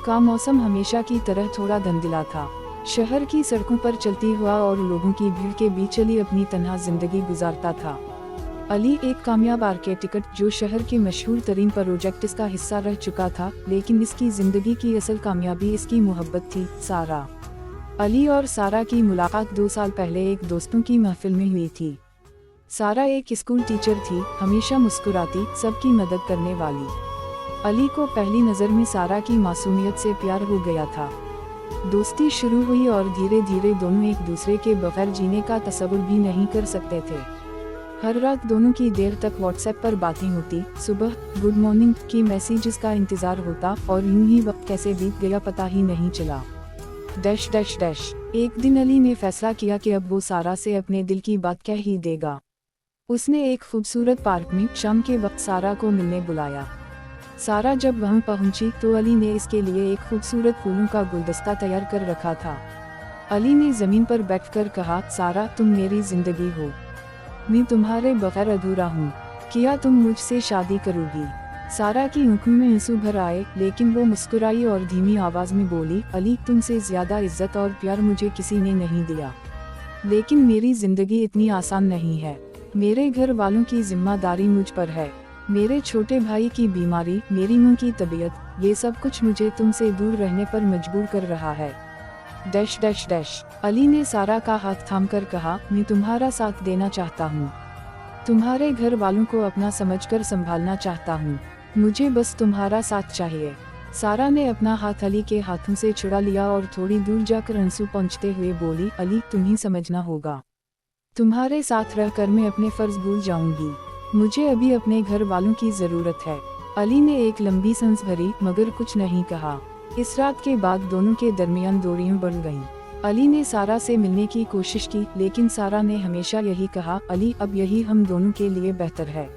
का मौसम हमेशा की तरह थोड़ा धुंधला था। शहर की सड़कों पर चलती हुआ और लोगों की भीड़ के बीच अली अपनी तन्हा जिंदगी गुजारता था। अली एक कामयाब आर्किटेक्ट जो शहर के मशहूर तरीन प्रोजेक्ट्स का हिस्सा रह चुका था, लेकिन इसकी जिंदगी की असल कामयाबी इसकी मोहब्बत थी, सारा। अली और सारा की मुलाकात 2 साल पहले एक दोस्तों की महफिल में हुई थी। सारा एक स्कूल टीचर थी, हमेशा मुस्कुराती, सबकी मदद करने वाली। अली को पहली नज़र में सारा की मासूमियत से प्यार हो गया था। दोस्ती शुरू हुई और धीरे धीरे दोनों एक दूसरे के बगैर जीने का तसव्वुर भी नहीं कर सकते थे। हर रात दोनों की देर तक व्हाट्सएप पर बातें होती, सुबह गुड मॉर्निंग की मैसेजेस का इंतजार होता और यूं ही वक्त कैसे बीत गया पता ही नहीं चला। Dash dash dash. एक दिन अली ने फैसला किया कि अब वो सारा से अपने दिल की बात कह ही देगा। उसने एक खूबसूरत पार्क में शाम के वक्त सारा को मिलने बुलाया। सारा जब वहां पहुंची तो अली ने इसके लिए एक खूबसूरत फूलों का गुलदस्ता तैयार कर रखा था। अली ने जमीन पर बैठकर कहा, सारा तुम मेरी जिंदगी हो, मैं तुम्हारे बगैर अधूरा हूँ, क्या तुम मुझसे शादी करोगी? सारा की आंखों में आंसू भर आए, लेकिन वो मुस्कुराई और धीमी आवाज में बोली, अली तुमसे ज्यादा इज्जत और प्यार मुझे किसी ने नहीं दिया, लेकिन मेरी जिंदगी इतनी आसान नहीं है। मेरे घर वालों की जिम्मेदारी मुझ पर है, मेरे छोटे भाई की बीमारी, मेरी मां की तबीयत, ये सब कुछ मुझे तुमसे दूर रहने पर मजबूर कर रहा है। Dash dash dash. अली ने सारा का हाथ थामकर कहा, मैं तुम्हारा साथ देना चाहता हूँ, तुम्हारे घर वालों को अपना समझकर संभालना चाहता हूँ, मुझे बस तुम्हारा साथ चाहिए। सारा ने अपना हाथ अली के हाथों से छुड़ा लिया और थोड़ी दूर जाकर आंसू पोंछते हुए बोली, अली तुम्हें समझना होगा, तुम्हारे साथ रहकर मैं अपने फर्ज भूल जाऊंगी, मुझे अभी अपने घर वालों की जरूरत है। अली ने एक लंबी सांस भरी मगर कुछ नहीं कहा। इस रात के बाद दोनों के दरमियान दूरियां बढ़ गईं। अली ने सारा से मिलने की कोशिश की, लेकिन सारा ने हमेशा यही कहा, अली अब यही हम दोनों के लिए बेहतर है।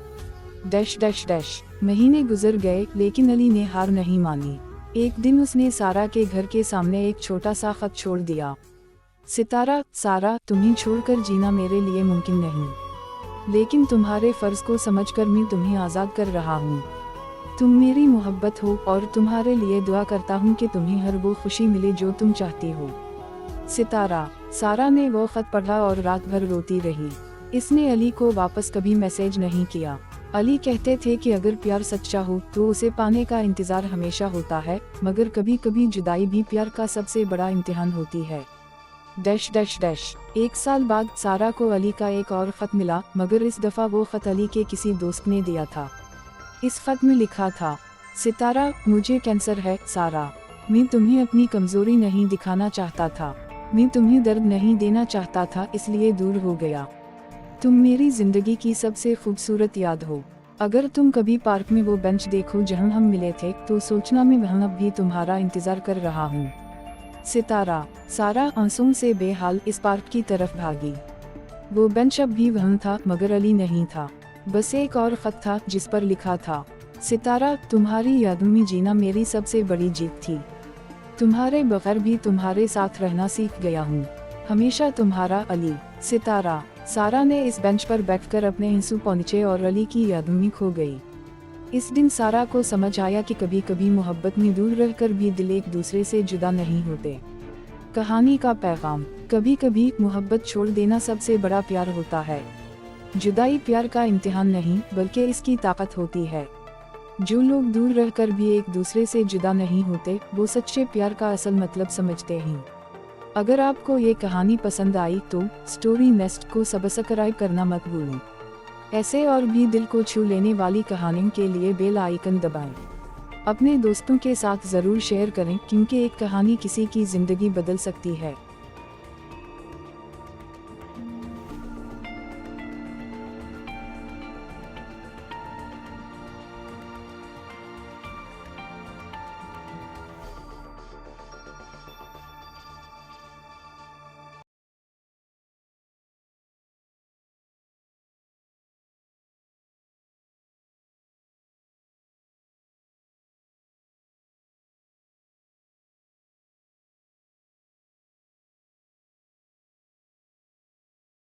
Dash dash dash. महीने गुजर गए, लेकिन अली ने हार नहीं मानी। एक दिन उसने सारा के घर के सामने एक छोटा सा खत छोड़ दिया, सितारा, सारा तुम्हें छोड़कर जीना मेरे लिए मुमकिन नहीं, लेकिन तुम्हारे फर्ज को समझकर मैं तुम्हें आज़ाद कर रहा हूँ। तुम मेरी मोहब्बत हो और तुम्हारे लिए दुआ करता हूँ कि तुम्हें हर वो खुशी मिले जो तुम चाहती हो। सितारा। सारा ने वो खत पढ़ा और रात भर रोती रही। इसने अली को वापस कभी मैसेज नहीं किया। अली कहते थे कि अगर प्यार सच्चा हो तो उसे पाने का इंतजार हमेशा होता है, मगर कभी कभी जुदाई भी प्यार का सबसे बड़ा इम्तिहान होती है। Dash dash dash. 1 साल बाद सारा को अली का एक और खत मिला, मगर इस दफा वो खत अली के किसी दोस्त ने दिया था। इस खत में लिखा था, सितारा मुझे कैंसर है सारा, मैं तुम्हें अपनी कमजोरी नहीं दिखाना चाहता था, मैं तुम्हें दर्द नहीं देना चाहता था, इसलिए दूर हो गया। तुम मेरी जिंदगी की सबसे खूबसूरत याद हो। अगर तुम कभी पार्क में वो बेंच देखो जहां हम मिले थे तो सोचना मैं वहां अब भी तुम्हारा इंतजार कर रहा हूँ। सितारा। सारा आंसुओं से बेहाल इस पार्क की तरफ भागी। वो बेंच अब भी वहाँ था, मगर अली नहीं था। बस एक और खत था जिस पर लिखा था, सितारा तुम्हारी यादों में जीना मेरी सबसे बड़ी जीत थी, तुम्हारे बगैर भी तुम्हारे साथ रहना सीख गया हूँ, हमेशा तुम्हारा अली। सितारा। सारा ने इस बेंच पर बैठकर अपने आंसू पोंछे और अली की यादों में खो गई। इस दिन सारा को समझ आया कि कभी कभी मोहब्बत में दूर रहकर भी दिल एक दूसरे से जुदा नहीं होते। कहानी का पैगाम, कभी कभी मोहब्बत छोड़ देना सबसे बड़ा प्यार होता है। जुदाई प्यार का इम्तिहान नहीं बल्कि इसकी ताकत होती है। जो लोग दूर रहकर भी एक दूसरे से जुदा नहीं होते वो सच्चे प्यार का असल मतलब समझते हैं। अगर आपको ये कहानी पसंद आई तो स्टोरी नेस्ट को सब्सक्राइब करना मत भूलें। ऐसे और भी दिल को छू लेने वाली कहानियों के लिए बेल आइकन दबाएं। अपने दोस्तों के साथ ज़रूर शेयर करें, क्योंकि एक कहानी किसी की ज़िंदगी बदल सकती है।